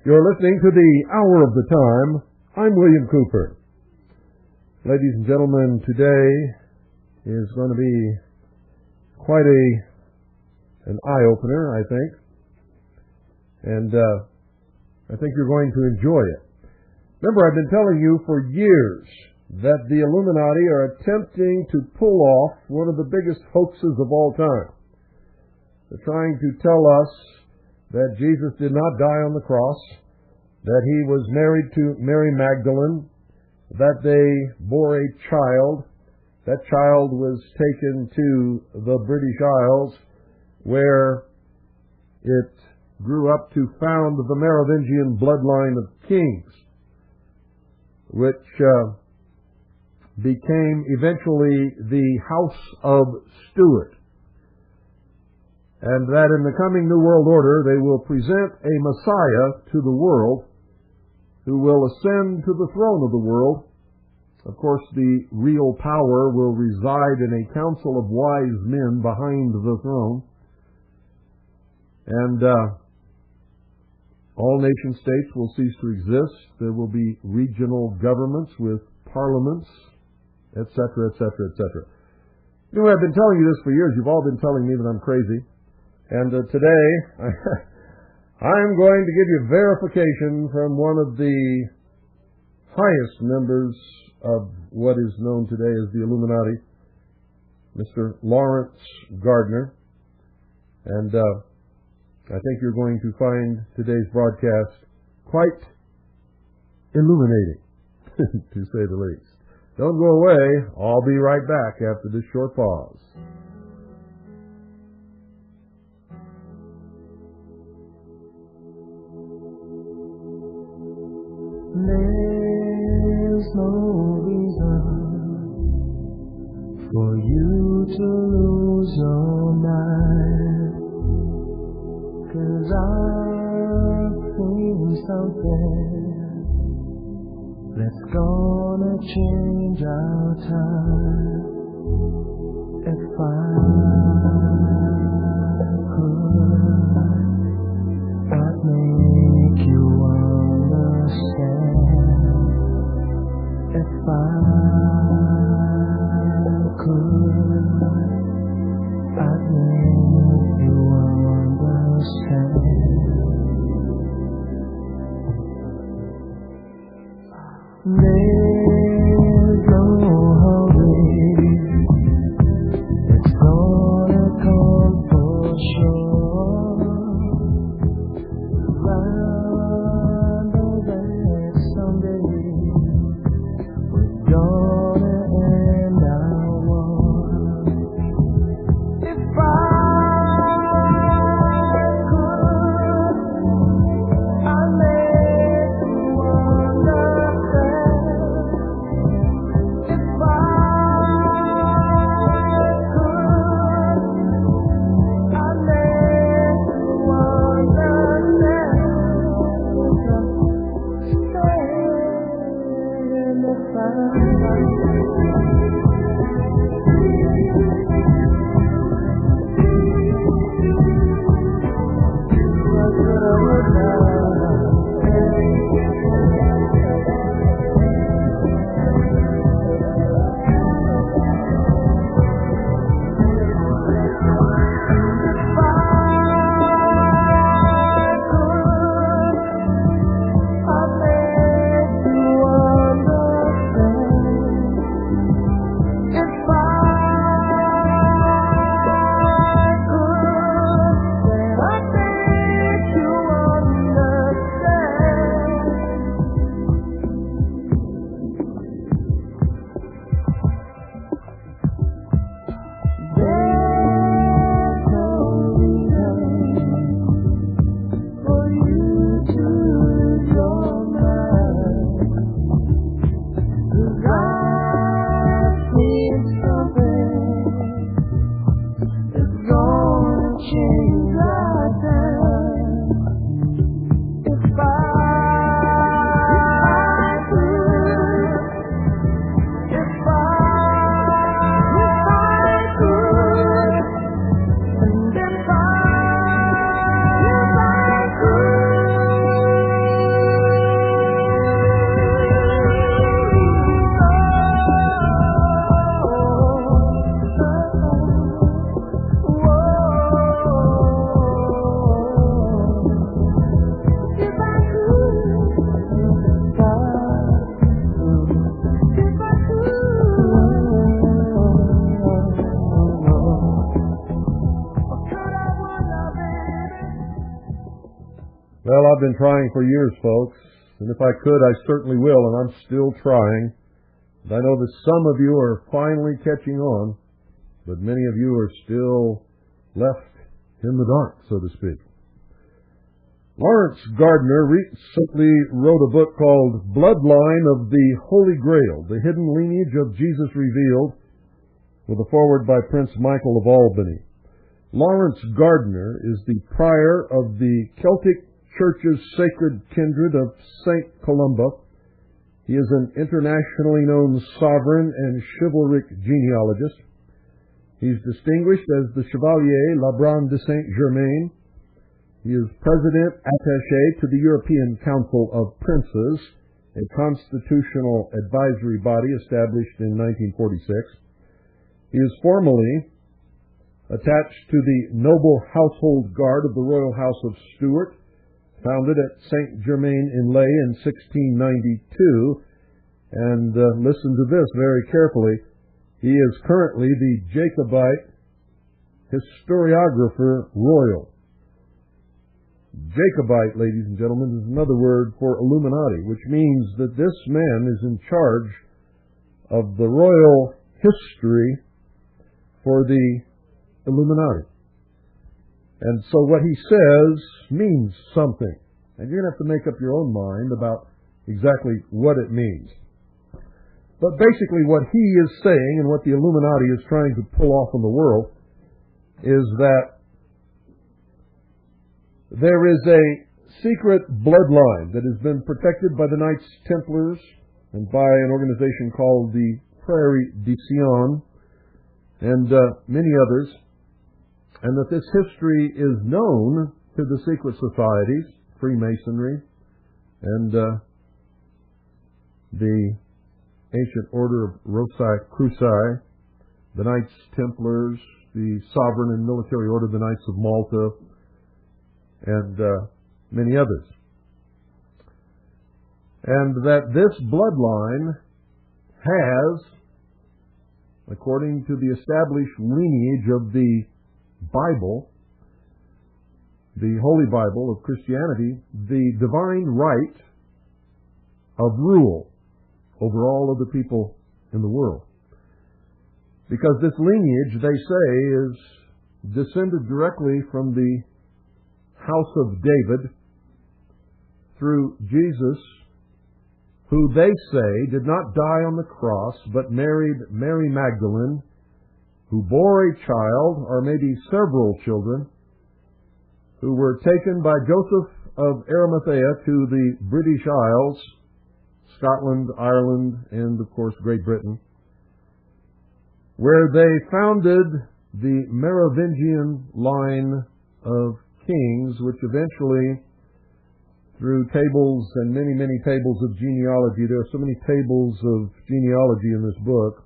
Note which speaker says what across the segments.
Speaker 1: You're listening to the Hour of the Time. I'm William Cooper. Ladies and gentlemen, today is going to be quite an eye-opener, I think. And I think you're going to enjoy it. Remember, I've been telling you for years that the Illuminati are attempting to pull off one of the biggest hoaxes of all time. They're trying to tell us that Jesus did not die on the cross, that he was married to Mary Magdalene, that they bore a child. That child was taken to the British Isles, where it grew up to found the Merovingian bloodline of kings, which became eventually the House of Stuart. And that in the coming New World Order they will present a Messiah to the world who will ascend to the throne of the world. Of course, the real power will reside in a council of wise men behind the throne. And all nation states will cease to exist. There will be regional governments with parliaments, etc., etc., etc. You know, I've been telling you this for years. You've all been telling me that I'm crazy. And today, I'm going to give you verification from one of the highest members of what is known today as the Illuminati, Mr. Lawrence Gardner. And I think you're going to find today's broadcast quite illuminating, to say the least. Don't go away. I'll be right back after this short pause.
Speaker 2: There's no reason for you to lose your mind, 'cause I've seen something that's gonna change our time. If I could, I'd make you understand. If I could, I'd make you understand. There's no hope
Speaker 1: Well, I've been trying for years, folks, and if I could, I certainly will, and I'm still trying. And I know that some of you are finally catching on, but many of you are still left in the dark, so to speak. Lawrence Gardner recently wrote a book called Bloodline of the Holy Grail, The Hidden Lineage of Jesus Revealed, with a foreword by Prince Michael of Albany. Lawrence Gardner is the prior of the Celtic Church's sacred kindred of St. Columba. He is an internationally known sovereign and chivalric genealogist. He's distinguished as the Chevalier Lebrun de Saint-Germain. He is President Attaché to the European Council of Princes, a constitutional advisory body established in 1946. He is formally attached to the Noble Household Guard of the Royal House of Stuart, founded at Saint-Germain-en-Laye in 1692. And listen to this very carefully. He is currently the Jacobite historiographer royal. Jacobite, ladies and gentlemen, is another word for Illuminati, which means that this man is in charge of the royal history for the Illuminati. And so what he says means something. And you're going to have to make up your own mind about exactly what it means. But basically what he is saying and what the Illuminati is trying to pull off in the world is that there is a secret bloodline that has been protected by the Knights Templars and by an organization called the Prairie de Sion and many others, and that this history is known to the secret societies, Freemasonry, and the ancient order of Rosicruci, the Knights Templars, the sovereign and military order of the Knights of Malta, and many others. And that this bloodline has, according to the established lineage of the Bible, the Holy Bible of Christianity, the divine right of rule over all of the people in the world. Because this lineage, they say, is descended directly from the house of David through Jesus, who they say did not die on the cross, but married Mary Magdalene, who bore a child, or maybe several children, who were taken by Joseph of Arimathea to the British Isles, Scotland, Ireland, and of course Great Britain, where they founded the Merovingian line of kings, which eventually, through tables and many, many tables of genealogy, there are so many tables of genealogy in this book,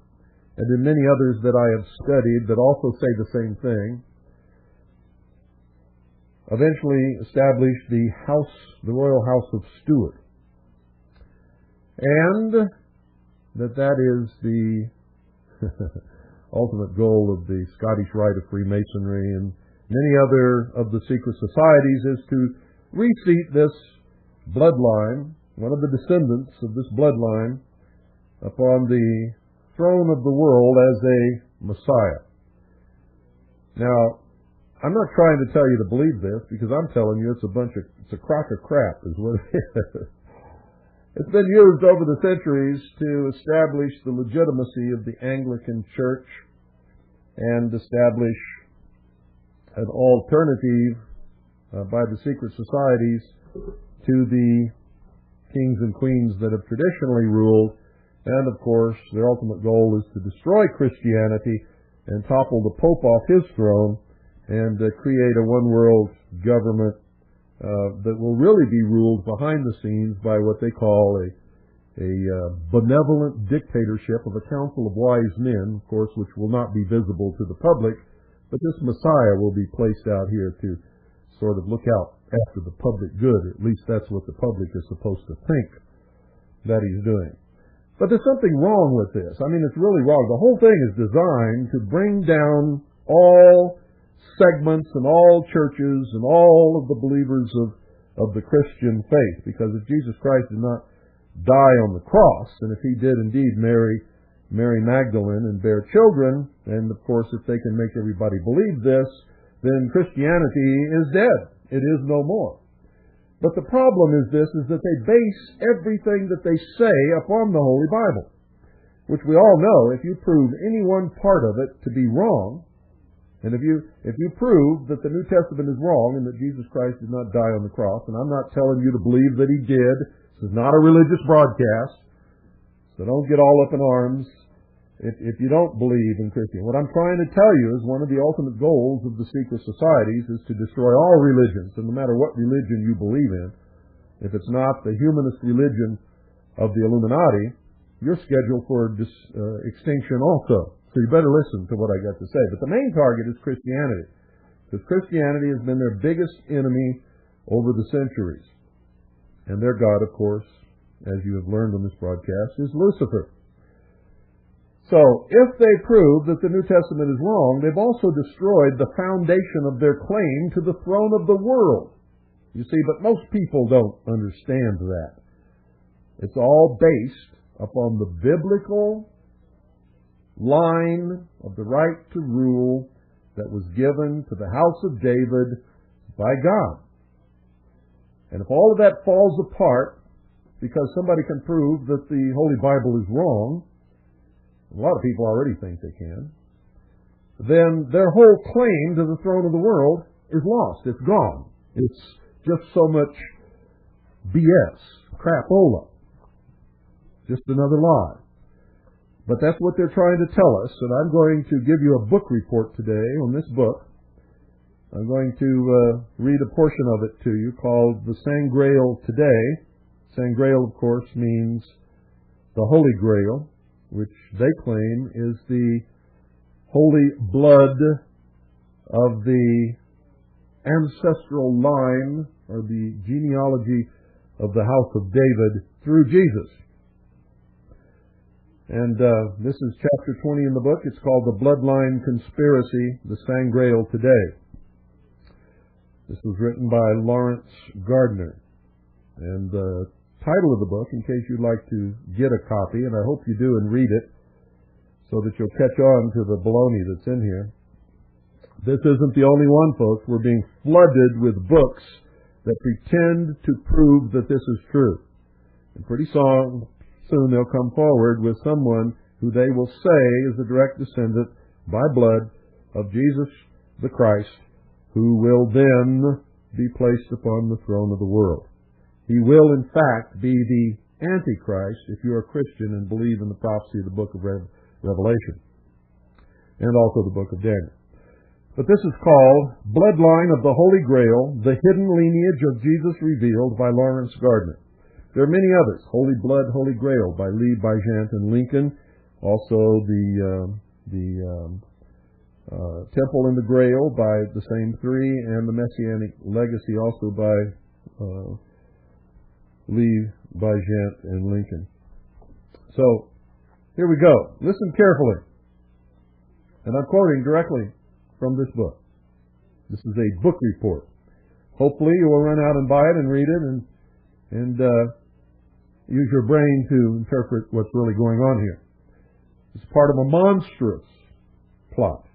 Speaker 1: and in many others that I have studied that also say the same thing, eventually established the Royal House of Stuart. And that is the ultimate goal of the Scottish Rite of Freemasonry and many other of the secret societies, is to reseat this bloodline, one of the descendants of this bloodline, upon the throne of the world as a Messiah. Now, I'm not trying to tell you to believe this, because I'm telling you it's a crock of crap is what it is. It's been used over the centuries to establish the legitimacy of the Anglican Church and establish an alternative by the secret societies to the kings and queens that have traditionally ruled. And of course, their ultimate goal is to destroy Christianity and topple the Pope off his throne and create a one-world government that will really be ruled behind the scenes by what they call a benevolent dictatorship of a council of wise men, of course, which will not be visible to the public, but this Messiah will be placed out here to sort of look out after the public good. At least that's what the public is supposed to think that he's doing. But there's something wrong with this. I mean, it's really wrong. The whole thing is designed to bring down all segments and all churches and all of the believers of the Christian faith, because if Jesus Christ did not die on the cross, and if he did indeed marry Mary Magdalene and bear children, and of course if they can make everybody believe this, then Christianity is dead. It is no more. But the problem is this, is that they base everything that they say upon the Holy Bible, which we all know, if you prove any one part of it to be wrong, and if you prove that the New Testament is wrong and that Jesus Christ did not die on the cross, and I'm not telling you to believe that he did, this is not a religious broadcast, so don't get all up in arms if you don't believe in Christianity. What I'm trying to tell you is one of the ultimate goals of the secret societies is to destroy all religions, and no matter what religion you believe in, if it's not the humanist religion of the Illuminati, you're scheduled for extinction also. So you better listen to what I got to say. But the main target is Christianity, because Christianity has been their biggest enemy over the centuries. And their God, of course, as you have learned on this broadcast, is Lucifer. So, if they prove that the New Testament is wrong, they've also destroyed the foundation of their claim to the throne of the world. You see, but most people don't understand that. It's all based upon the biblical line of the right to rule that was given to the house of David by God. And if all of that falls apart because somebody can prove that the Holy Bible is wrong, a lot of people already think they can, then their whole claim to the throne of the world is lost. It's gone. It's just so much BS, crapola, just another lie. But that's what they're trying to tell us, and I'm going to give you a book report today on this book. I'm going to read a portion of it to you called The Sangreal Today. Sangreal, of course, means the Holy Grail, which they claim is the holy blood of the ancestral line or the genealogy of the house of David through Jesus. And this is chapter 20 in the book. It's called The Bloodline Conspiracy, The Sangreal Today. This was written by Lawrence Gardner. And the title of the book, in case you'd like to get a copy, and I hope you do and read it, so that you'll catch on to the baloney that's in here. This isn't the only one, folks. We're being flooded with books that pretend to prove that this is true. And pretty soon they'll come forward with someone who they will say is a direct descendant by blood of Jesus the Christ, who will then be placed upon the throne of the world. He will, in fact, be the Antichrist if you're a Christian and believe in the prophecy of the book of Revelation, and also the book of Daniel. But this is called Bloodline of the Holy Grail, The Hidden Lineage of Jesus Revealed by Lawrence Gardner. There are many others. Holy Blood, Holy Grail by Lee, Bajant, and Lincoln. Also the Temple and the Grail by the same three, and the Messianic Legacy also by Lee, Bajant, and Lincoln. So, here we go. Listen carefully. And I'm quoting directly from this book. This is a book report. Hopefully you will run out and buy it and read it and use your brain to interpret what's really going on here. It's part of a monstrous plot.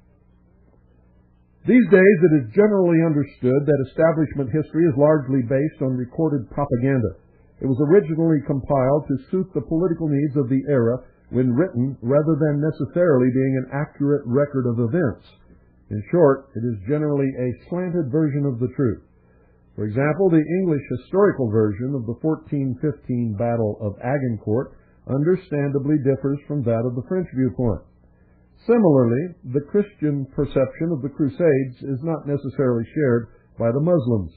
Speaker 1: These days it is generally understood that establishment history is largely based on recorded propaganda. It was originally compiled to suit the political needs of the era when written, rather than necessarily being an accurate record of events. In short, it is generally a slanted version of the truth. For example, the English historical version of the 1415 Battle of Agincourt understandably differs from that of the French viewpoint. Similarly, the Christian perception of the Crusades is not necessarily shared by the Muslims.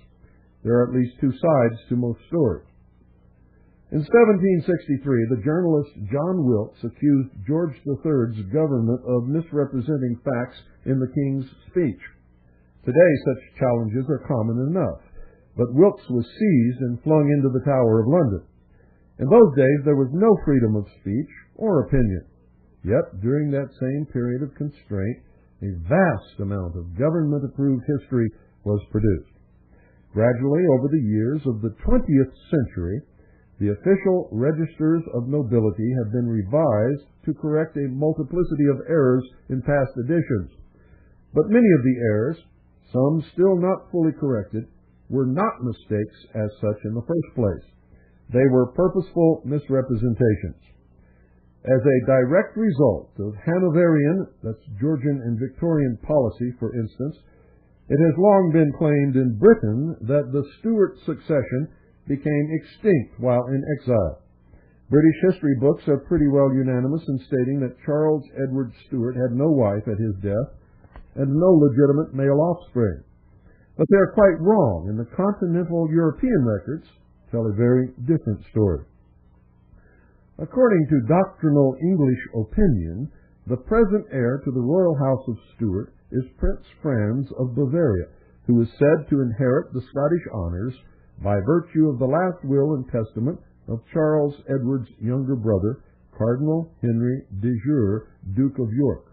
Speaker 1: There are at least two sides to most stories. In 1763, the journalist John Wilkes accused George III's government of misrepresenting facts in the King's speech. Today, such challenges are common enough, but Wilkes was seized and flung into the Tower of London. In those days, there was no freedom of speech or opinion. Yet, during that same period of constraint, a vast amount of government-approved history was produced. Gradually, over the years of the 20th century, the official registers of nobility have been revised to correct a multiplicity of errors in past editions. But many of the errors, some still not fully corrected, were not mistakes as such in the first place. They were purposeful misrepresentations. As a direct result of Hanoverian, that's Georgian and Victorian policy, for instance, it has long been claimed in Britain that the Stuart succession became extinct while in exile. British history books are pretty well unanimous in stating that Charles Edward Stuart had no wife at his death and no legitimate male offspring. But they are quite wrong, and the continental European records tell a very different story. According to doctrinal English opinion, the present heir to the royal house of Stuart is Prince Franz of Bavaria, who is said to inherit the Scottish honors by virtue of the last will and testament of Charles Edward's younger brother, Cardinal Henry de Jure, Duke of York.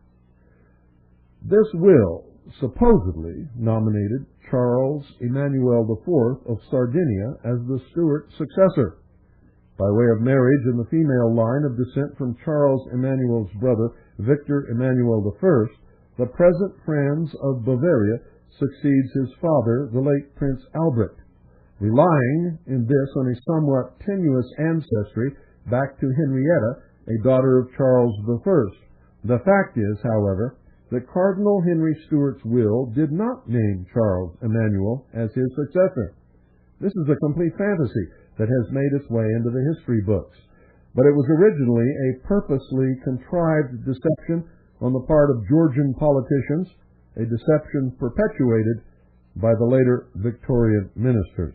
Speaker 1: This will supposedly nominated Charles Emmanuel IV of Sardinia as the Stuart successor. By way of marriage in the female line of descent from Charles Emmanuel's brother, Victor Emmanuel I, the present Franz of Bavaria succeeds his father, the late Prince Albrecht, relying in this on a somewhat tenuous ancestry back to Henrietta, a daughter of Charles I. The fact is, however, that Cardinal Henry Stuart's will did not name Charles Emmanuel as his successor. This is a complete fantasy that has made its way into the history books, but it was originally a purposely contrived deception on the part of Georgian politicians, a deception perpetuated by the later Victorian ministers.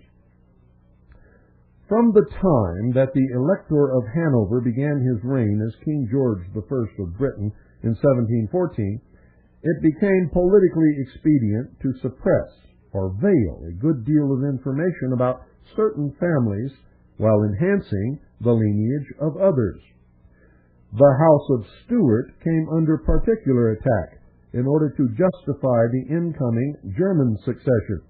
Speaker 1: From the time that the Elector of Hanover began his reign as King George I of Britain in 1714, it became politically expedient to suppress or veil a good deal of information about certain families while enhancing the lineage of others. The House of Stuart came under particular attack in order to justify the incoming German succession.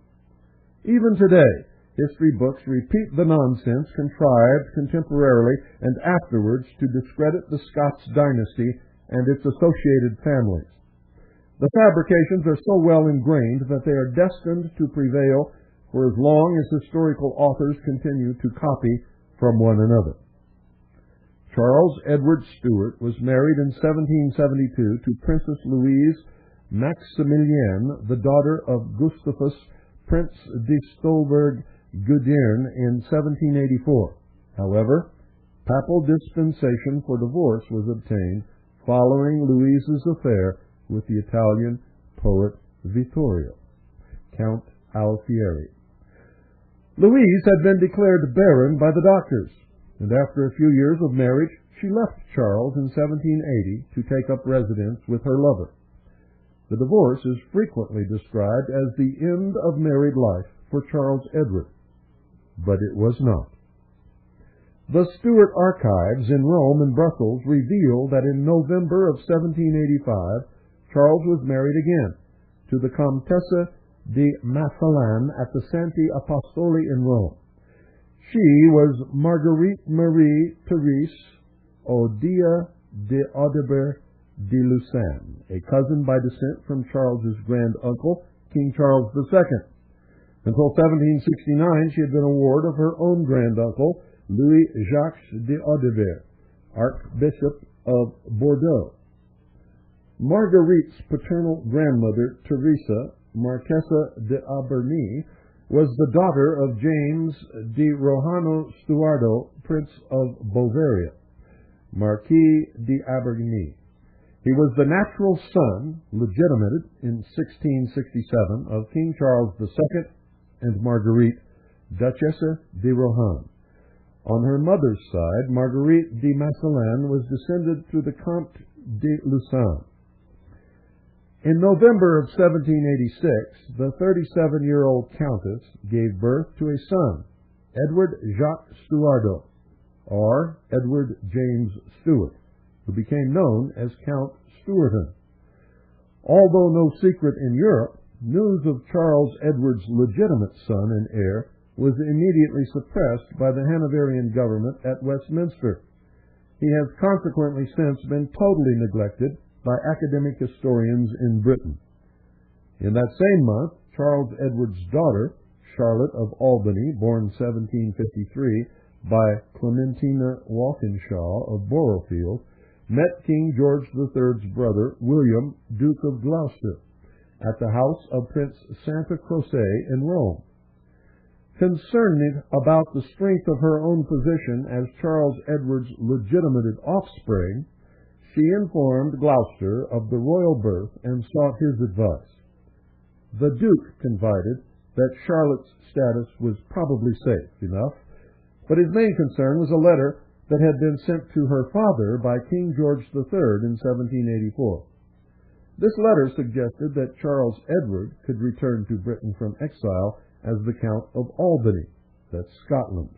Speaker 1: Even today, history books repeat the nonsense contrived contemporarily and afterwards to discredit the Scots dynasty and its associated families. The fabrications are so well ingrained that they are destined to prevail for as long as historical authors continue to copy from one another. Charles Edward Stuart was married in 1772 to Princess Louise Maximilienne, the daughter of Gustavus, Prince de Stolberg-Gudern, in 1784. However, papal dispensation for divorce was obtained following Louise's affair with the Italian poet Vittorio, Count Alfieri. Louise had been declared barren by the doctors, and after a few years of marriage, she left Charles in 1780 to take up residence with her lover. The divorce is frequently described as the end of married life for Charles Edward, but it was not. The Stuart archives in Rome and Brussels reveal that in November of 1785, Charles was married again to the Comtesse de Massillon at the Santi Apostoli in Rome. She was Marguerite Marie Therese Odia de Audebert de Lucerne, a cousin by descent from Charles's grand uncle, King Charles II. Until 1769, she had been a ward of her own grand uncle, Louis Jacques de Audebert, Archbishop of Bordeaux. Marguerite's paternal grandmother, Teresa, Marchesa de Aberny, was the daughter of James di Rohano Stuardo, Prince of Bavaria, Marquis de Aberny. He was the natural son, legitimated in 1667, of King Charles II and Marguerite, Duchesse de Rohan. On her mother's side, Marguerite de Massillon was descended through the Comte de Lucerne. In November of 1786, the 37-year-old countess gave birth to a son, Edward Jacques Stuardo, or Edward James Stuart, who became known as Count Stuarton. Although no secret in Europe, news of Charles Edward's legitimate son and heir was immediately suppressed by the Hanoverian government at Westminster. He has consequently since been totally neglected by academic historians in Britain. In that same month, Charles Edward's daughter, Charlotte of Albany, born 1753, by Clementina Walkinshaw of Boroughfield, met King George III's brother, William, Duke of Gloucester, at the house of Prince Santa Croce in Rome. Concerned about the strength of her own position as Charles Edward's legitimate offspring, she informed Gloucester of the royal birth and sought his advice. The Duke confided that Charlotte's status was probably safe enough, but his main concern was a letter that had been sent to her father by King George III in 1784. This letter suggested that Charles Edward could return to Britain from exile as the Count of Albany, that's Scotland.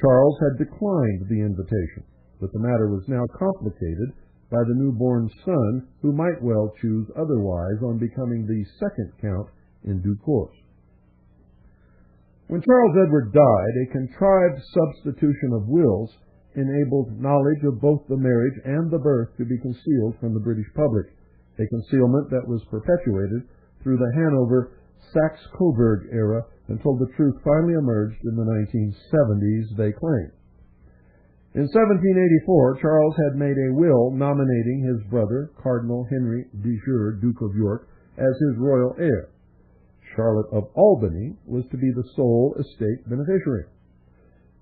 Speaker 1: Charles had declined the invitation, but the matter was now complicated by the newborn son, who might well choose otherwise on becoming the second Count in due course. When Charles Edward died, a contrived substitution of wills enabled knowledge of both the marriage and the birth to be concealed from the British public, a concealment that was perpetuated through the Hanover Saxe-Coburg era until the truth finally emerged in the 1970s, they claim. In 1784, Charles had made a will nominating his brother, Cardinal Henry de Jure, Duke of York, as his royal heir. Charlotte of Albany was to be the sole estate beneficiary.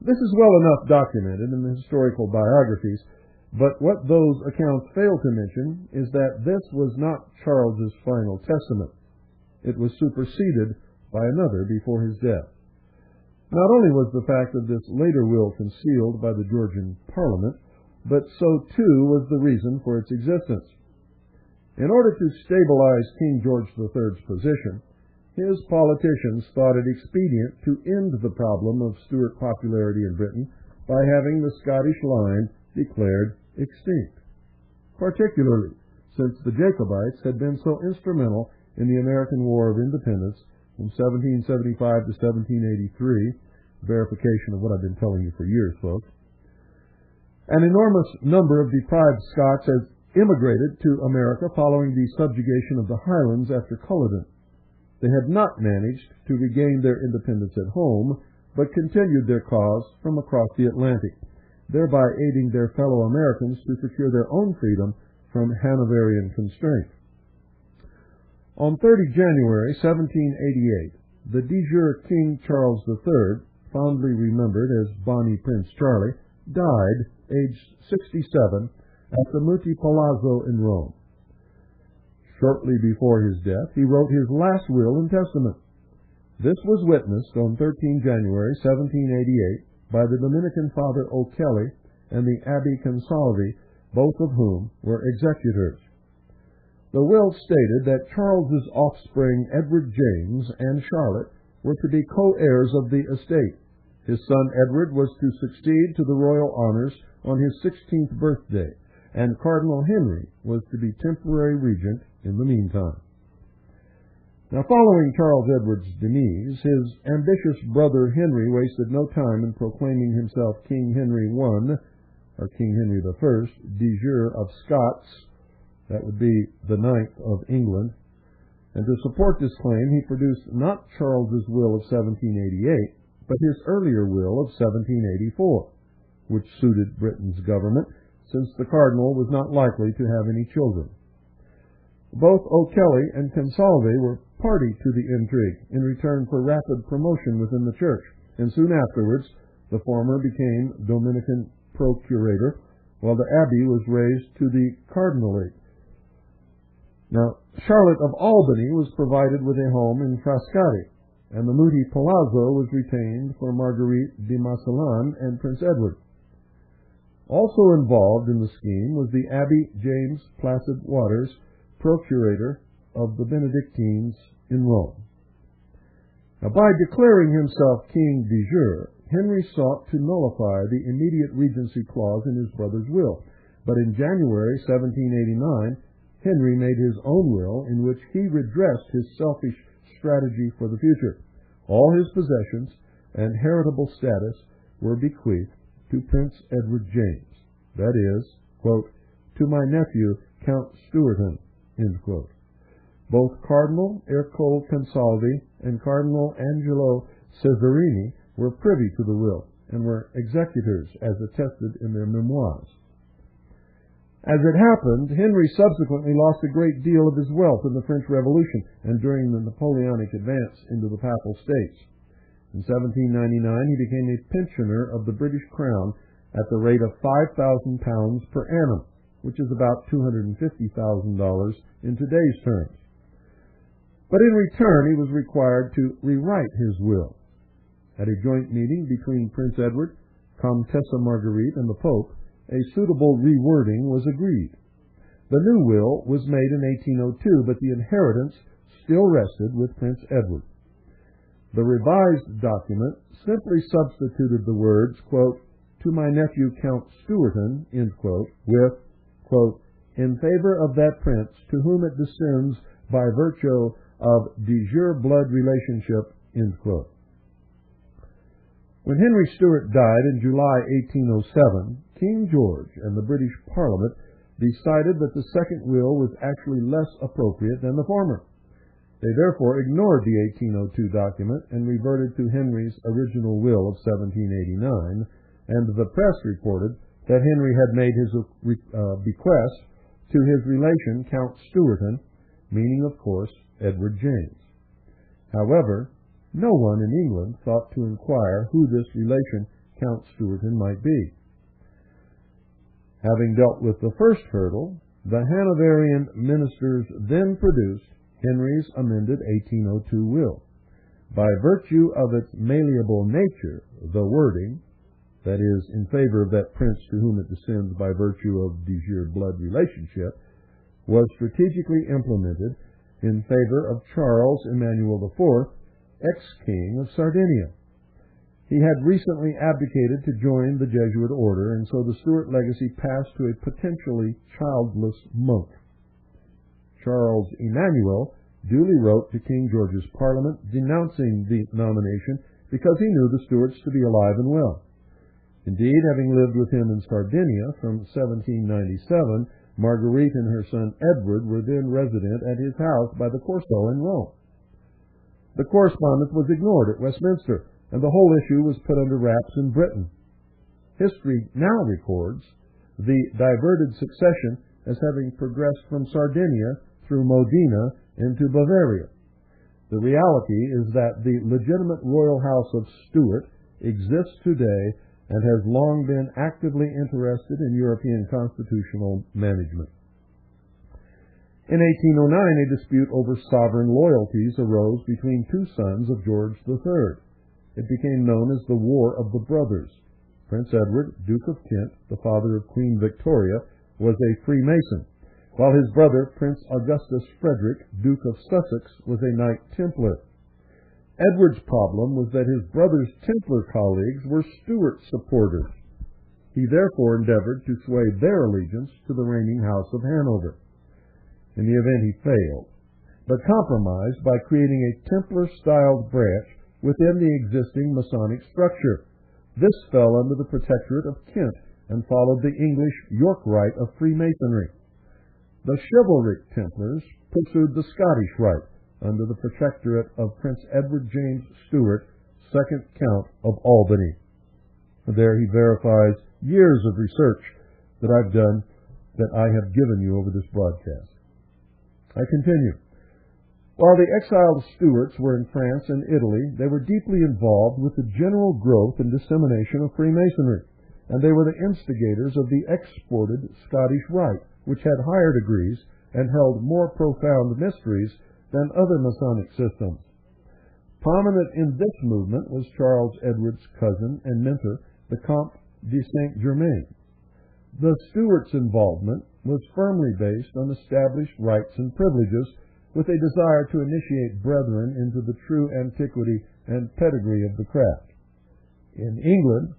Speaker 1: This is well enough documented in the historical biographies, but what those accounts fail to mention is that this was not Charles's final testament. It was superseded by another before his death. Not only was the fact of this later will concealed by the Georgian Parliament, but so too was the reason for its existence. In order to stabilize King George III's position, his politicians thought it expedient to end the problem of Stuart popularity in Britain by having the Scottish line declared extinct, particularly since the Jacobites had been so instrumental in the American War of Independence from 1775 to 1783, verification of what I've been telling you for years, folks. An enormous number of deprived Scots has immigrated to America following the subjugation of the Highlands after Culloden. They had not managed to regain their independence at home, but continued their cause from across the Atlantic, thereby aiding their fellow Americans to secure their own freedom from Hanoverian constraint. On 30 January 1788, the de jure King Charles III, fondly remembered as Bonnie Prince Charlie, died, aged 67, at the Muti Palazzo in Rome. Shortly before his death, he wrote his last will and testament. This was witnessed on 13 January 1788 by the Dominican Father O'Kelly and the Abbé Consalvi, both of whom were executors. The will stated that Charles's offspring, Edward James and Charlotte, were to be co-heirs of the estate. His son Edward was to succeed to the royal honors on his 16th birthday, and Cardinal Henry was to be temporary regent in the meantime. Now, following Charles Edward's demise, his ambitious brother Henry wasted no time in proclaiming himself King Henry I, or King Henry I, de jure of Scots, that would be the ninth of England, and to support this claim he produced not Charles's will of 1788, but his earlier will of 1784, which suited Britain's government, since the cardinal was not likely to have any children. Both O'Kelly and Consalvi were party to the intrigue in return for rapid promotion within the church, and soon afterwards the former became Dominican procurator, while the abbey was raised to the cardinalate. Now, Charlotte of Albany was provided with a home in Frascati, and the Muti Palazzo was retained for Marguerite de Massillon and Prince Edward. Also involved in the scheme was the Abbé James Placid Waters, procurator of the Benedictines in Rome. Now, by declaring himself king de jure, Henry sought to nullify the immediate regency clause in his brother's will, but in January 1789, Henry made his own will in which he redressed his selfish strategy for the future. All his possessions and heritable status were bequeathed to Prince Edward James, that is, quote, to my nephew, Count Stuarton, end quote. Both Cardinal Ercole Consalvi and Cardinal Angelo Cesarini were privy to the will and were executors, as attested in their memoirs. As it happened, Henry subsequently lost a great deal of his wealth in the French Revolution and during the Napoleonic advance into the Papal States. In 1799, he became a pensioner of the British Crown at the rate of £5,000 per annum, which is about $250,000 in today's terms. But in return, he was required to rewrite his will. At a joint meeting between Prince Edward, Comtesse Marguerite, and the Pope, a suitable rewording was agreed. The new will was made in 1802, but the inheritance still rested with Prince Edward. The revised document simply substituted the words, quote, to my nephew Count Stuarton, end quote, with, quote, in favor of that prince to whom it descends by virtue of de jure blood relationship, end quote. When Henry Stuart died in July 1807, King George and the British Parliament decided that the second will was actually less appropriate than the former. They therefore ignored the 1802 document and reverted to Henry's original will of 1789, and the press reported that Henry had made his bequest to his relation Count Stuarton, meaning, of course, Edward James. However, no one in England thought to inquire who this relation Count Stuarton might be. Having dealt with the first hurdle, the Hanoverian ministers then produced Henry's amended 1802 will. By virtue of its malleable nature, the wording, that is, in favor of that prince to whom it descends by virtue of de jure blood relationship, was strategically implemented in favor of Charles Emmanuel IV, ex-king of Sardinia. He had recently abdicated to join the Jesuit order, and so the Stuart legacy passed to a potentially childless monk. Charles Emmanuel duly wrote to King George's Parliament denouncing the nomination because he knew the Stuarts to be alive and well. Indeed, having lived with him in Sardinia from 1797, Marguerite and her son Edward were then resident at his house by the Corso in Rome. The correspondence was ignored at Westminster, and the whole issue was put under wraps in Britain. History now records the diverted succession as having progressed from Sardinia through Modena into Bavaria. The reality is that the legitimate royal house of Stuart exists today and has long been actively interested in European constitutional management. In 1809, a dispute over sovereign loyalties arose between two sons of George III. It became known as the War of the Brothers. Prince Edward, Duke of Kent, the father of Queen Victoria, was a Freemason, while his brother, Prince Augustus Frederick, Duke of Sussex, was a Knight Templar. Edward's problem was that his brother's Templar colleagues were Stuart supporters. He therefore endeavored to sway their allegiance to the reigning House of Hanover. In the event, he failed, but compromised by creating a Templar-styled branch within the existing Masonic structure. This fell under the protectorate of Kent and followed the English York Rite of Freemasonry. The chivalric Templars pursued the Scottish Rite under the protectorate of Prince Edward James Stuart, 2nd Count of Albany. There he verifies years of research that I've done, that I have given you over this broadcast. I continue. While the exiled Stuarts were in France and Italy, they were deeply involved with the general growth and dissemination of Freemasonry, and they were the instigators of the exported Scottish Rite, which had higher degrees and held more profound mysteries than other Masonic systems. Prominent in this movement was Charles Edward's cousin and mentor, the Comte de Saint-Germain. The Stuarts' involvement was firmly based on established rights and privileges, with a desire to initiate brethren into the true antiquity and pedigree of the craft. In England,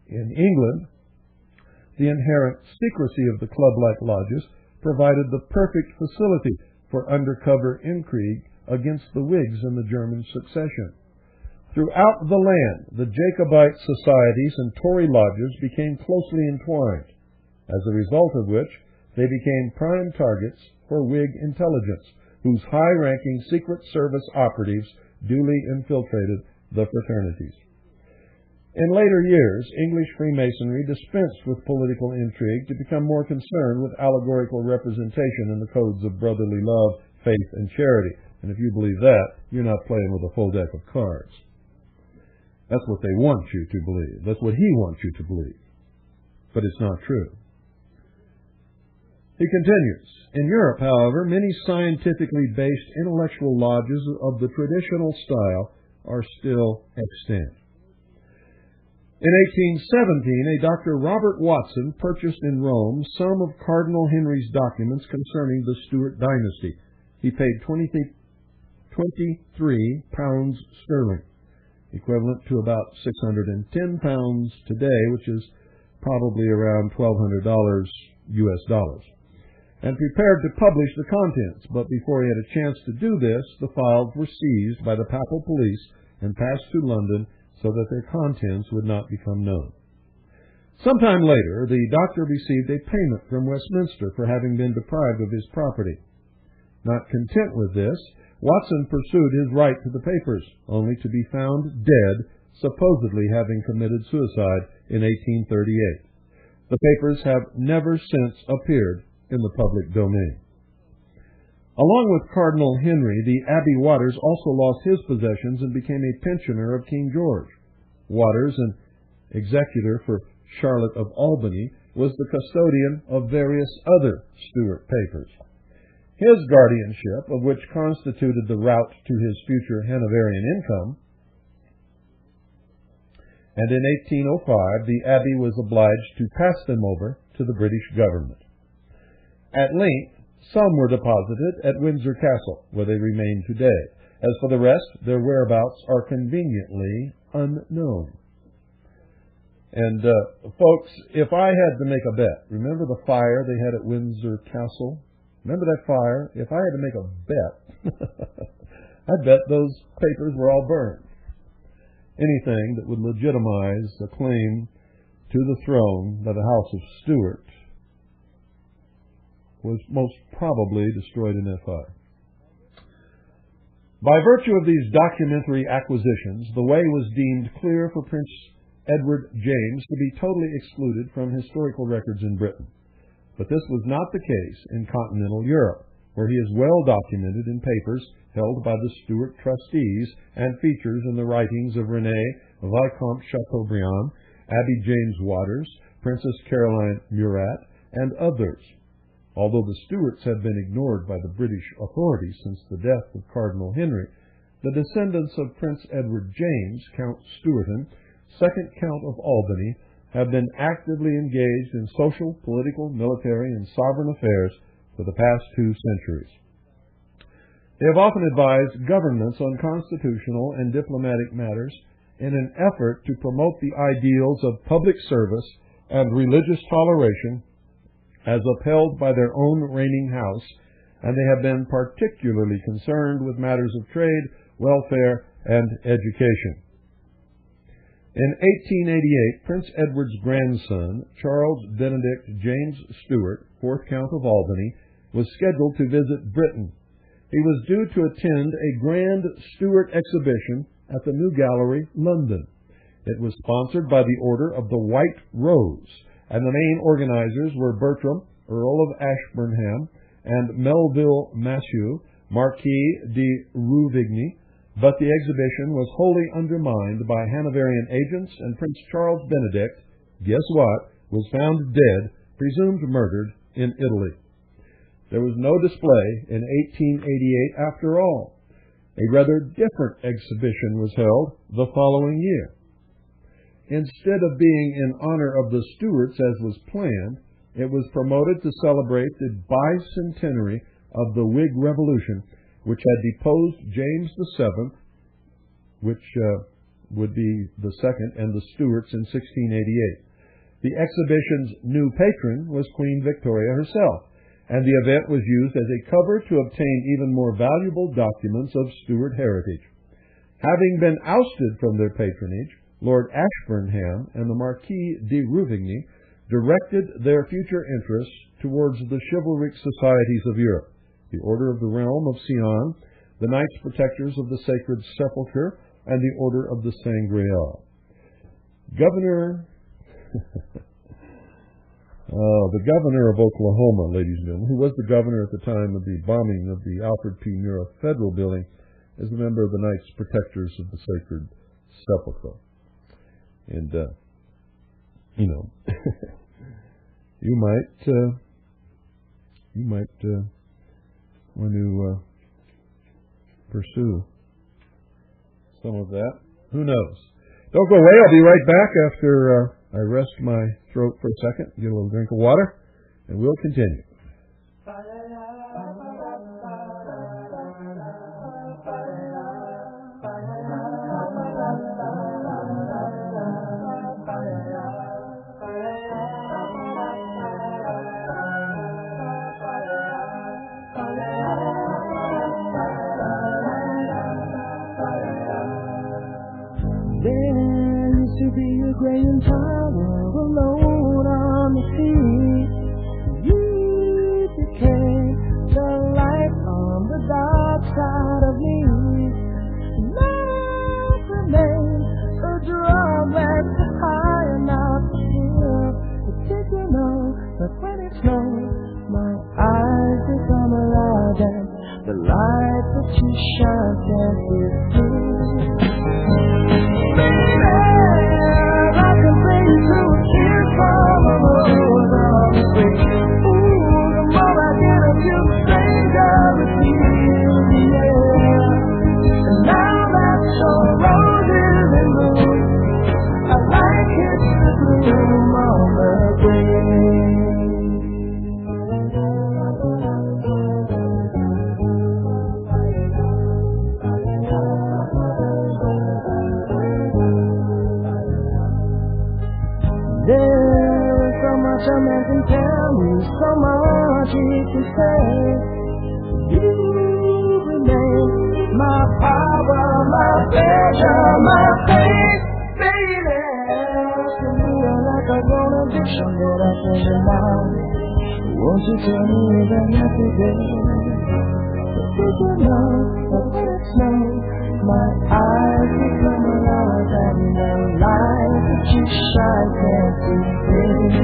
Speaker 1: In England, the inherent secrecy of the club-like lodges provided the perfect facility for undercover intrigue against the Whigs in the German succession. Throughout the land, the Jacobite societies and Tory lodges became closely entwined, as a result of which they became prime targets for Whig intelligence, whose high-ranking Secret Service operatives duly infiltrated the fraternities. In later years, English Freemasonry dispensed with political intrigue to become more concerned with allegorical representation in the codes of brotherly love, faith, and charity. And if you believe that, you're not playing with a full deck of cards. That's what they want you to believe. That's what he wants you to believe. But it's not true. He continues, in Europe, however, many scientifically based intellectual lodges of the traditional style are still extant. In 1817, a Dr. Robert Watson purchased in Rome some of Cardinal Henry's documents concerning the Stuart dynasty. He paid 23 pounds sterling, equivalent to about 610 pounds today, which is probably around $1,200 US dollars, and prepared to publish the contents. But before he had a chance to do this, the files were seized by the papal police and passed to London so that their contents would not become known. Sometime later, the doctor received a payment from Westminster for having been deprived of his property. Not content with this, Watson pursued his right to the papers, only to be found dead, supposedly having committed suicide in 1838. The papers have never since appeared in the public domain. Along with Cardinal Henry, the Abbey Waters also lost his possessions and became a pensioner of King George. Waters, an executor for Charlotte of Albany, was the custodian of various other Stuart papers. His guardianship, of which constituted the route to his future Hanoverian income, and in 1805 the Abbey was obliged to pass them over to the British government. At length, some were deposited at Windsor Castle, where they remain today. As for the rest, their whereabouts are conveniently unknown. And, folks, if I had to make a bet, remember the fire they had at Windsor Castle? Remember that fire? If I had to make a bet, I'd bet those papers were all burned. Anything that would legitimize a claim to the throne by the House of Stuart was most probably destroyed in that fire. By virtue of these documentary acquisitions, the way was deemed clear for Prince Edward James to be totally excluded from historical records in Britain. But this was not the case in continental Europe, where he is well documented in papers held by the Stuart trustees and features in the writings of Renée, Viscount Chateaubriand, Abbé James Waters, Princess Caroline Murat, and others. Although the Stuarts had been ignored by the British authorities since the death of Cardinal Henry, the descendants of Prince Edward James, Count Stuarton, second Count of Albany, have been actively engaged in social, political, military, and sovereign affairs for the past 2 centuries. They have often advised governments on constitutional and diplomatic matters in an effort to promote the ideals of public service and religious toleration as upheld by their own reigning house, and they have been particularly concerned with matters of trade, welfare, and education. In 1888, Prince Edward's grandson, Charles Benedict James Stuart, 4th Count of Albany, was scheduled to visit Britain. He was due to attend a grand Stuart exhibition at the New Gallery, London. It was sponsored by the Order of the White Rose, and the main organizers were Bertram, Earl of Ashburnham, and Melville Massieu, Marquis de Rouvigny, but the exhibition was wholly undermined by Hanoverian agents, and Prince Charles Benedict, guess what, was found dead, presumed murdered, in Italy. There was no display in 1888 after all. A rather different exhibition was held the following year. Instead of being in honor of the Stuarts as was planned, it was promoted to celebrate the bicentenary of the Whig Revolution, which had deposed James VII, which would be the second, and the Stuarts in 1688. The exhibition's new patron was Queen Victoria herself, and the event was used as a cover to obtain even more valuable documents of Stuart heritage. Having been ousted from their patronage, Lord Ashburnham and the Marquis de Ruvigny directed their future interests towards the chivalric societies of Europe, the Order of the Realm of Sion, the Knights Protectors of the Sacred Sepulchre, and the Order of the Sangreal. The governor of Oklahoma, ladies and gentlemen, who was the governor at the time of the bombing of the Alfred P. Murrah Federal Building, is a member of the Knights Protectors of the Sacred Sepulchre. And, you might want to pursue some of that. Who knows? Don't go away. I'll be right back after I rest my throat for a second, get a little drink of water, and we'll continue.
Speaker 2: Graying tower alone on the sea. You became the light on the dark side of me. Love remains a drawback to high enough to feel. But did you know that when it snows, my eyes become alive and the light that you shine can't be seen? A man can tell me so much he can say. You remain my power, my pleasure, my faith, baby. To me, like a grown addiction that I can't deny. Won't you tell me that every day? But did you know that when it snows, my eyes become alive and the light that you shine can't be seen?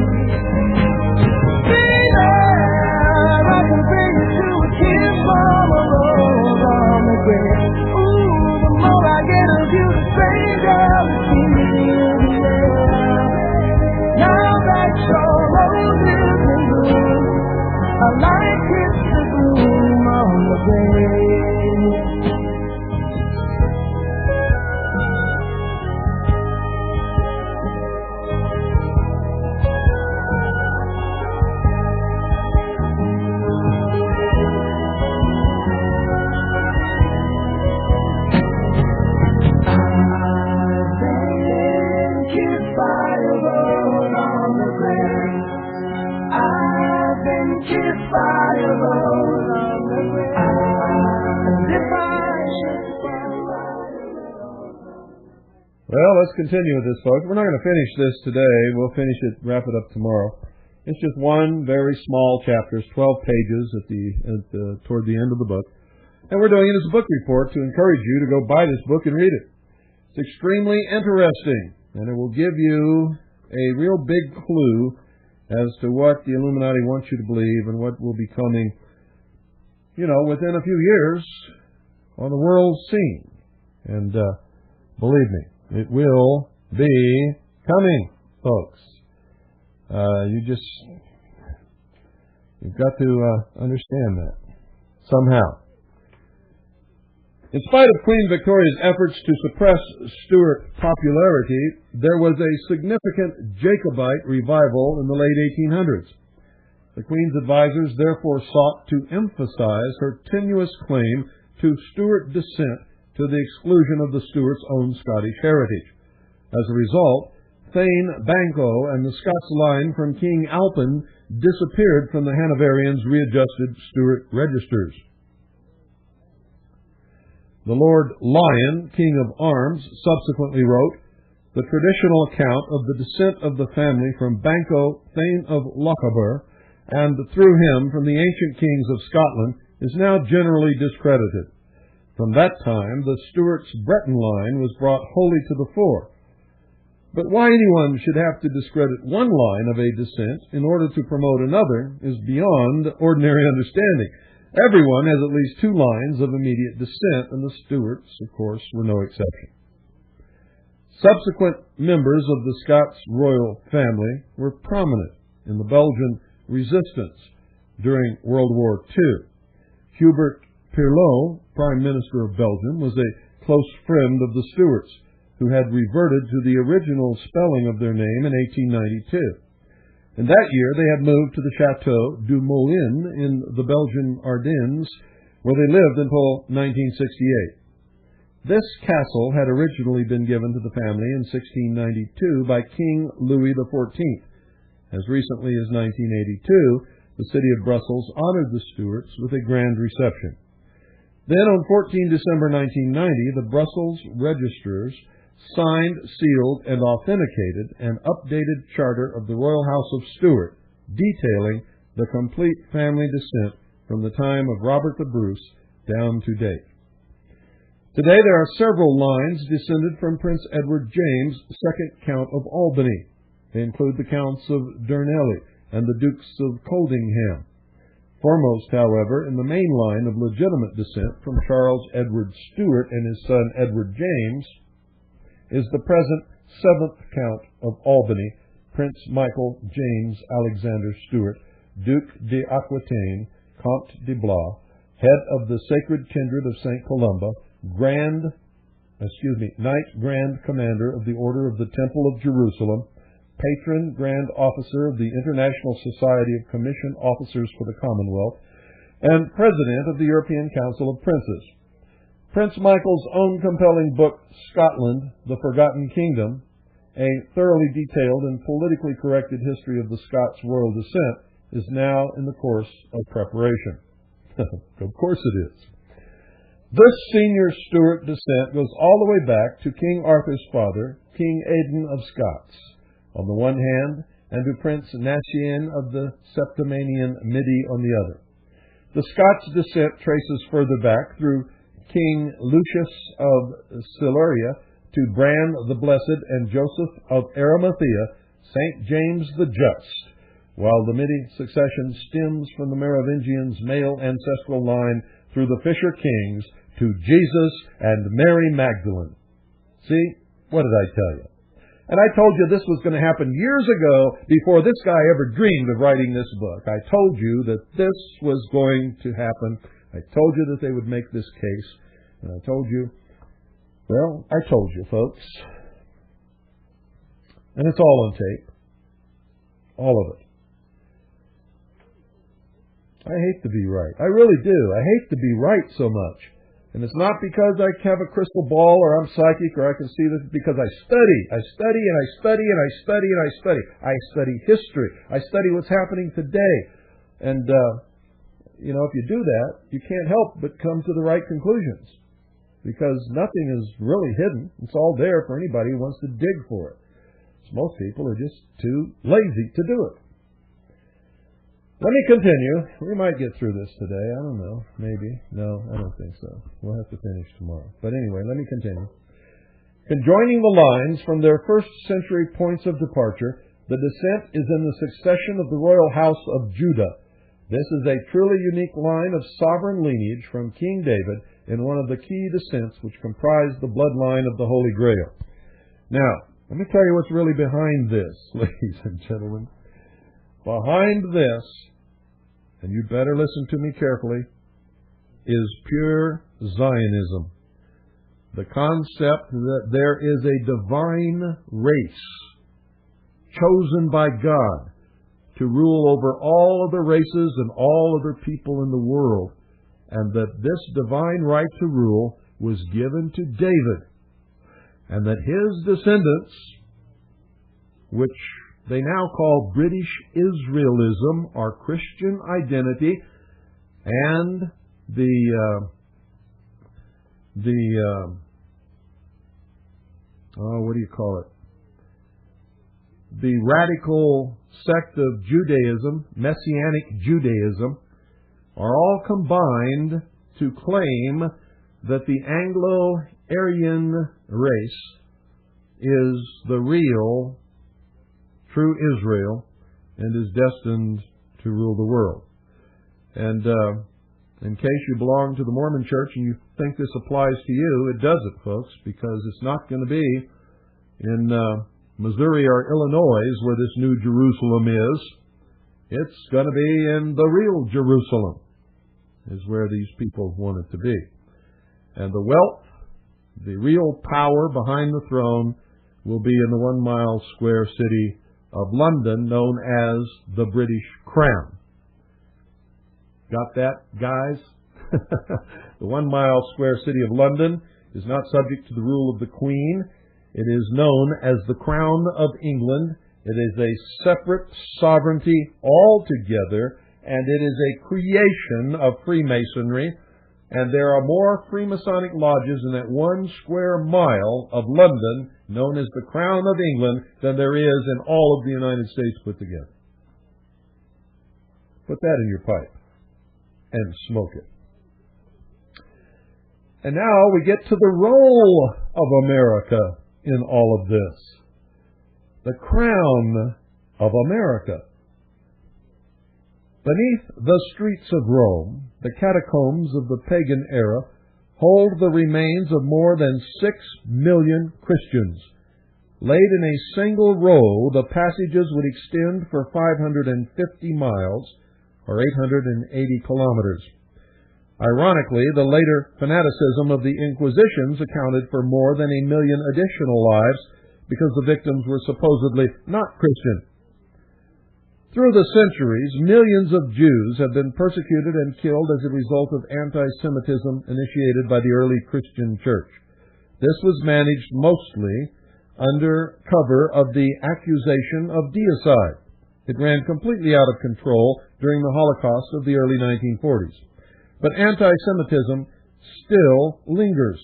Speaker 1: Well, let's continue with this, folks. We're not going to finish this today. We'll finish it, wrap it up tomorrow. It's just one very small chapter, 12 pages toward the end of the book. And we're doing it as a book report to encourage you to go buy this book and read it. It's extremely interesting, and it will give you a real big clue as to what the Illuminati wants you to believe and what will be coming, within a few years on the world scene. And believe me, it will be coming, folks. You've got to understand that somehow. In spite of Queen Victoria's efforts to suppress Stuart popularity, there was a significant Jacobite revival in the late 1800s. The Queen's advisors therefore sought to emphasize her tenuous claim to Stuart descent to the exclusion of the Stuarts' own Scottish heritage. As a result, Thane Banco and the Scots line from King Alpin disappeared from the Hanoverians' readjusted Stuart registers. The Lord Lion, King of Arms, subsequently wrote, "The traditional account of the descent of the family from Banco, Thane of Lochaber, and through him from the ancient kings of Scotland, is now generally discredited. From that time, the Stuarts' Breton line was brought wholly to the fore. But why anyone should have to discredit one line of a descent in order to promote another is beyond ordinary understanding. Everyone has at least two lines of immediate descent, and the Stuarts, of course, were no exception." Subsequent members of the Scots royal family were prominent in the Belgian resistance during World War II. Hubert Pirlo, Prime Minister of Belgium, was a close friend of the Stuarts, who had reverted to the original spelling of their name in 1892. In that year, they had moved to the Chateau du Moulin in the Belgian Ardennes, where they lived until 1968. This castle had originally been given to the family in 1692 by King Louis XIV. As recently as 1982, the city of Brussels honored the Stuarts with a grand reception. Then, on 14 December 1990, the Brussels registrars signed, sealed, and authenticated an updated charter of the Royal House of Stuart, detailing the complete family descent from the time of Robert the Bruce down to date. Today there are several lines descended from Prince Edward James, 2nd Count of Albany. They include the Counts of Durnelly and the Dukes of Coldingham. Foremost, however, in the main line of legitimate descent from Charles Edward Stuart and his son Edward James is the present 7th Count of Albany, Prince Michael James Alexander Stuart, Duc d'Aquitaine, Comte de Blois, head of the Sacred Kindred of St. Columba, Knight Grand Commander of the Order of the Temple of Jerusalem, Patron Grand Officer of the International Society of Commissioned Officers for the Commonwealth, and President of the European Council of Princes. Prince Michael's own compelling book, Scotland, The Forgotten Kingdom, a thoroughly detailed and politically corrected history of the Scots royal descent, is now in the course of preparation. Of course it is. This senior Stuart descent goes all the way back to King Arthur's father, King Aidan of Scots, on the one hand, and to Prince Nacien of the Septimanian Midi on the other. The Scots descent traces further back through King Lucius of Siluria to Bran the Blessed and Joseph of Arimathea, St. James the Just, while the Midi succession stems from the Merovingians' male ancestral line through the Fisher Kings to Jesus and Mary Magdalene. See? What did I tell you? And I told you this was going to happen years ago before this guy ever dreamed of writing this book. I told you that this was going to happen. I told you that they would make this case. And I told you, well, I told you, folks. And it's all on tape. All of it. I hate to be right. I really do. I hate to be right so much. And it's not because I have a crystal ball or I'm psychic or I can see this. It's because I study. I study and I study and I study and I study. I study history. I study what's happening today. And, if you do that, you can't help but come to the right conclusions. Because nothing is really hidden. It's all there for anybody who wants to dig for it. So most people are just too lazy to do it. Let me continue. We might get through this today. I don't know. Maybe. No, I don't think so. We'll have to finish tomorrow. But anyway, let me continue. Conjoining the lines from their first century points of departure, the descent is in the succession of the royal house of Judah. This is a truly unique line of sovereign lineage from King David in one of the key descents which comprise the bloodline of the Holy Grail. Now, let me tell you what's really behind this, ladies and gentlemen. Behind this, and you better listen to me carefully, is pure Zionism. The concept that there is a divine race chosen by God to rule over all other races and all other people in the world, and that this divine right to rule was given to David, and that his descendants which they now call British Israelism, or Christian identity, and what do you call it? The radical sect of Judaism, Messianic Judaism, are all combined to claim that the Anglo-Aryan race is the real, true Israel and is destined to rule the world. And in case you belong to the Mormon Church and you think this applies to you, it doesn't, folks, because it's not going to be in Missouri or Illinois where this new Jerusalem is. It's going to be in the real Jerusalem, is where these people want it to be. And the wealth, the real power behind the throne, will be in the 1 mile square city of London, known as the British Crown. Got that, guys? The 1 mile square city of London is not subject to the rule of the Queen. It is known as the Crown of England. It is a separate sovereignty altogether, and it is a creation of Freemasonry. And there are more Freemasonic lodges in that 1 square mile of London, known as the Crown of England, than there is in all of the United States put together. Put that in your pipe and smoke it. And now we get to the role of America in all of this. The crown of America. Beneath the streets of Rome, the catacombs of the pagan era hold the remains of more than 6 million Christians. Laid in a single row, the passages would extend for 550 miles, or 880 kilometers. Ironically, the later fanaticism of the Inquisitions accounted for more than 1 million additional lives because the victims were supposedly not Christian. Through the centuries, millions of Jews have been persecuted and killed as a result of anti-Semitism initiated by the early Christian church. This was managed mostly under cover of the accusation of deicide. It ran completely out of control during the Holocaust of the early 1940s. But anti-Semitism still lingers.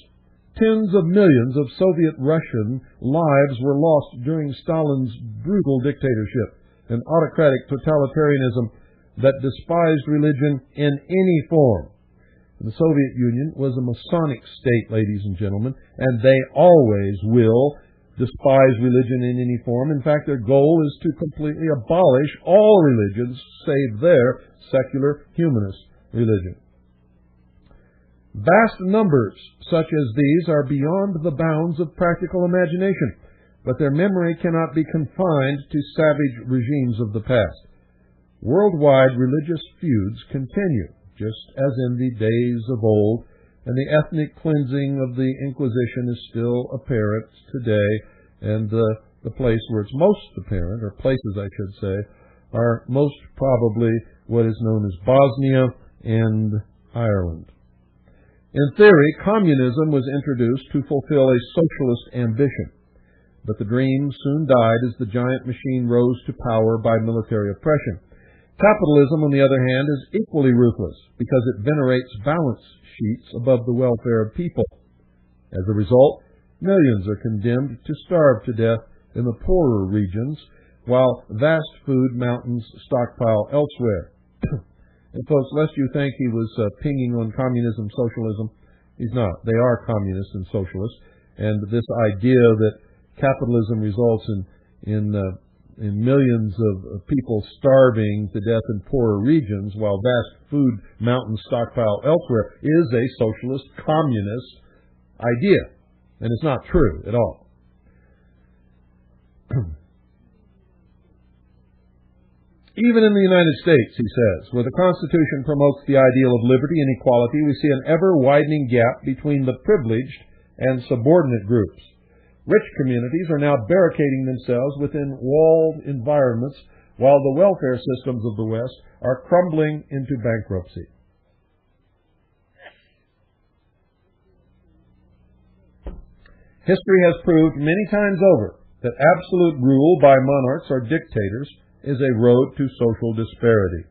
Speaker 1: Tens of millions of Soviet Russian lives were lost during Stalin's brutal dictatorship, an autocratic totalitarianism that despised religion in any form. The Soviet Union was a Masonic state, ladies and gentlemen, and they always will despise religion in any form. In fact, their goal is to completely abolish all religions save their secular humanist religion. Vast numbers such as these are beyond the bounds of practical imagination, but their memory cannot be confined to savage regimes of the past. Worldwide religious feuds continue, just as in the days of old, and the ethnic cleansing of the Inquisition is still apparent today, and the place where it's most apparent, or places I should say, are most probably what is known as Bosnia and Ireland. In theory, communism was introduced to fulfill a socialist ambition. But the dream soon died as the giant machine rose to power by military oppression. Capitalism, on the other hand, is equally ruthless because it venerates balance sheets above the welfare of people. As a result, millions are condemned to starve to death in the poorer regions, while vast food mountains stockpile elsewhere. And folks, lest you think he was pinging on communism, socialism, he's not. They are communists and socialists. And this idea that capitalism results in millions of people starving to death in poorer regions while vast food mountains stockpile elsewhere is a socialist, communist idea. And it's not true at all. Even in the United States, he says, where the Constitution promotes the ideal of liberty and equality, we see an ever-widening gap between the privileged and subordinate groups. Rich communities are now barricading themselves within walled environments, while the welfare systems of the West are crumbling into bankruptcy. History has proved many times over that absolute rule by monarchs or dictators is a road to social disparity.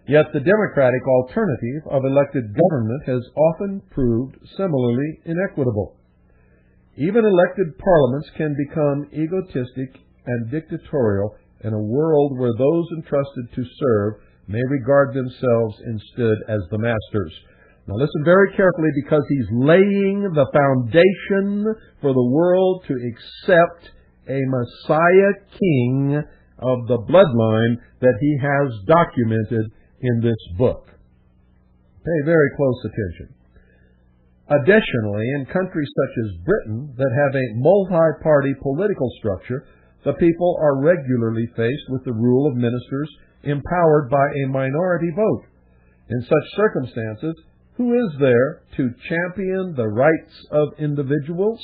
Speaker 1: Yet the democratic alternative of elected government has often proved similarly inequitable. Even elected parliaments can become egotistic and dictatorial in a world where those entrusted to serve may regard themselves instead as the masters. Now listen very carefully, because he's laying the foundation for the world to accept a Messiah king of the bloodline that he has documented in this book. Pay very close attention. Additionally, in countries such as Britain that have a multi-party political structure, the people are regularly faced with the rule of ministers empowered by a minority vote. In such circumstances, who is there to champion the rights of individuals?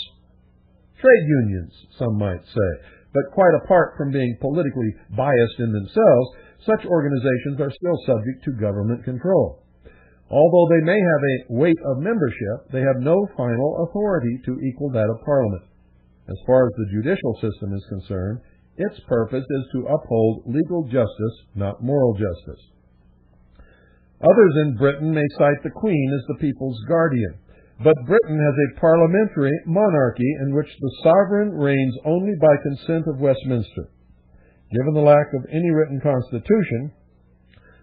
Speaker 1: Trade unions, some might say. But quite apart from being politically biased in themselves, such organizations are still subject to government control. Although they may have a weight of membership, they have no final authority to equal that of Parliament. As far as the judicial system is concerned, its purpose is to uphold legal justice, not moral justice. Others in Britain may cite the Queen as the people's guardian, but Britain has a parliamentary monarchy in which the sovereign reigns only by consent of Westminster. Given the lack of any written constitution,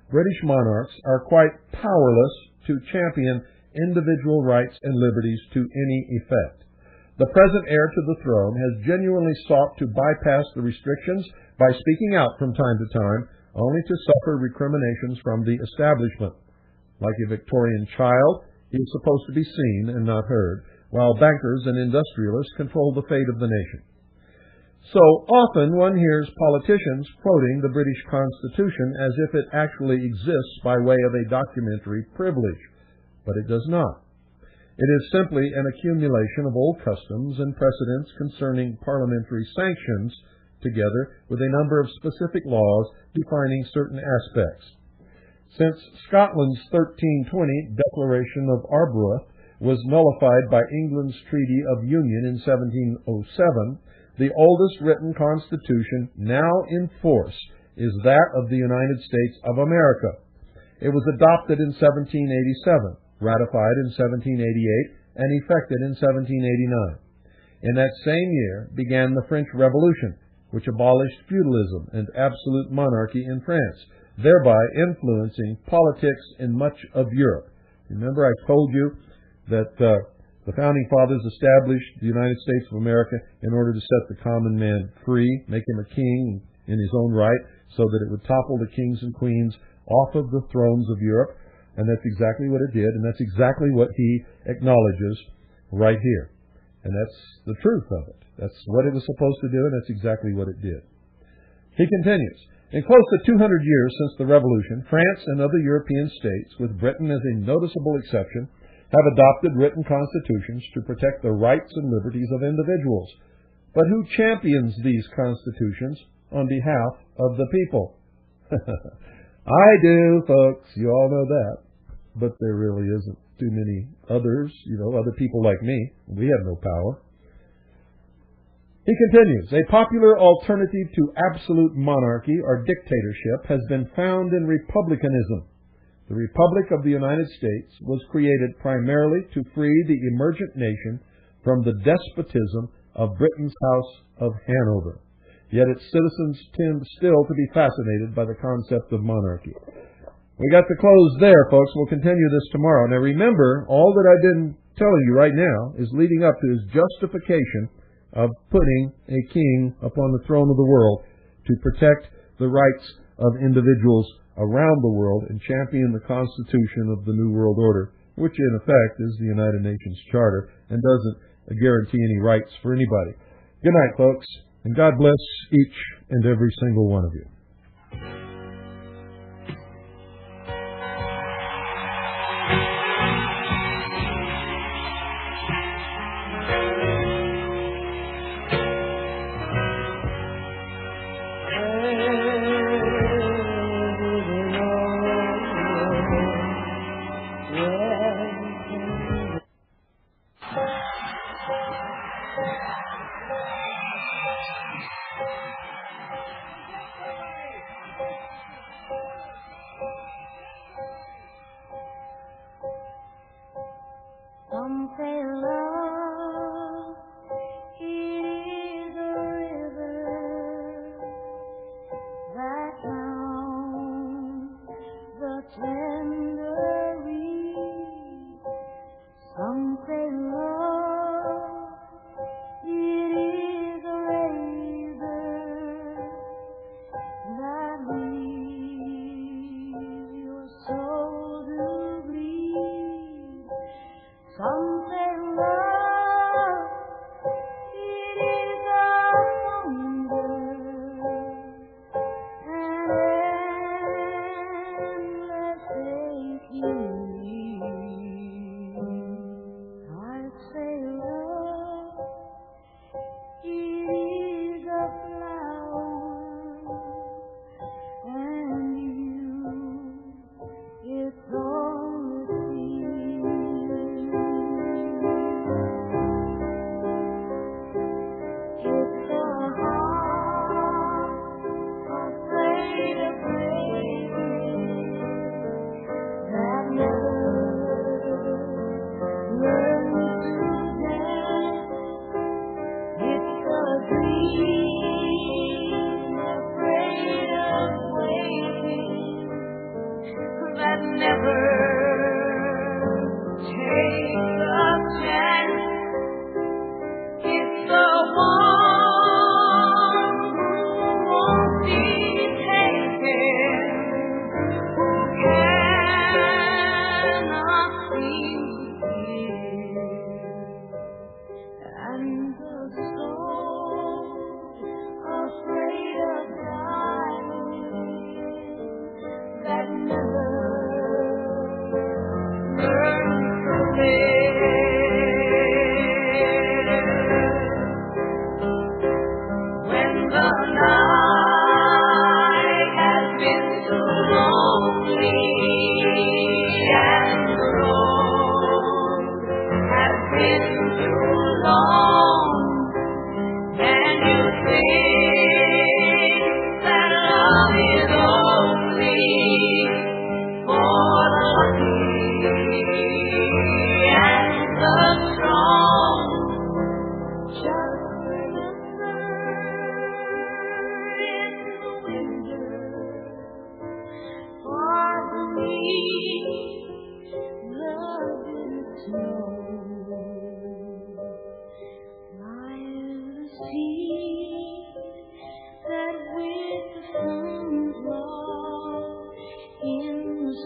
Speaker 1: British monarchs are quite powerless to champion individual rights and liberties to any effect. The present heir to the throne has genuinely sought to bypass the restrictions by speaking out from time to time, only to suffer recriminations from the establishment. Like a Victorian child, he is supposed to be seen and not heard, while bankers and industrialists control the fate of the nation. So often one hears politicians quoting the British Constitution as if it actually exists by way of a documentary privilege, but it does not. It is simply an accumulation of old customs and precedents concerning parliamentary sanctions, together with a number of specific laws defining certain aspects. Since Scotland's 1320 Declaration of Arbroath was nullified by England's Treaty of Union in 1707, the oldest written constitution now in force is that of the United States of America. It was adopted in 1787, ratified in 1788, and effected in 1789. In that same year began the French Revolution, which abolished feudalism and absolute monarchy in France, thereby influencing politics in much of Europe. Remember, I told you that the Founding Fathers established the United States of America in order to set the common man free, make him a king in his own right, so that it would topple the kings and queens off of the thrones of Europe. And that's exactly what it did, and that's exactly what he acknowledges right here. And that's the truth of it. That's what it was supposed to do, and that's exactly what it did. He continues, in close to 200 years since the Revolution, France and other European states, with Britain as a noticeable exception, have adopted written constitutions to protect the rights and liberties of individuals. But who champions these constitutions on behalf of the people? I do, folks. You all know that. But there really isn't too many others, other people like me. We have no power. He continues, a popular alternative to absolute monarchy or dictatorship has been found in republicanism. The Republic of the United States was created primarily to free the emergent nation from the despotism of Britain's House of Hanover. Yet its citizens tend still to be fascinated by the concept of monarchy. We got to close there, folks. We'll continue this tomorrow. Now remember, all that I've been telling you right now is leading up to his justification of putting a king upon the throne of the world to protect the rights of individuals around the world and champion the Constitution of the New World Order, which in effect is the United Nations Charter and doesn't guarantee any rights for anybody. Good night, folks, and God bless each and every single one of you.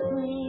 Speaker 2: scream.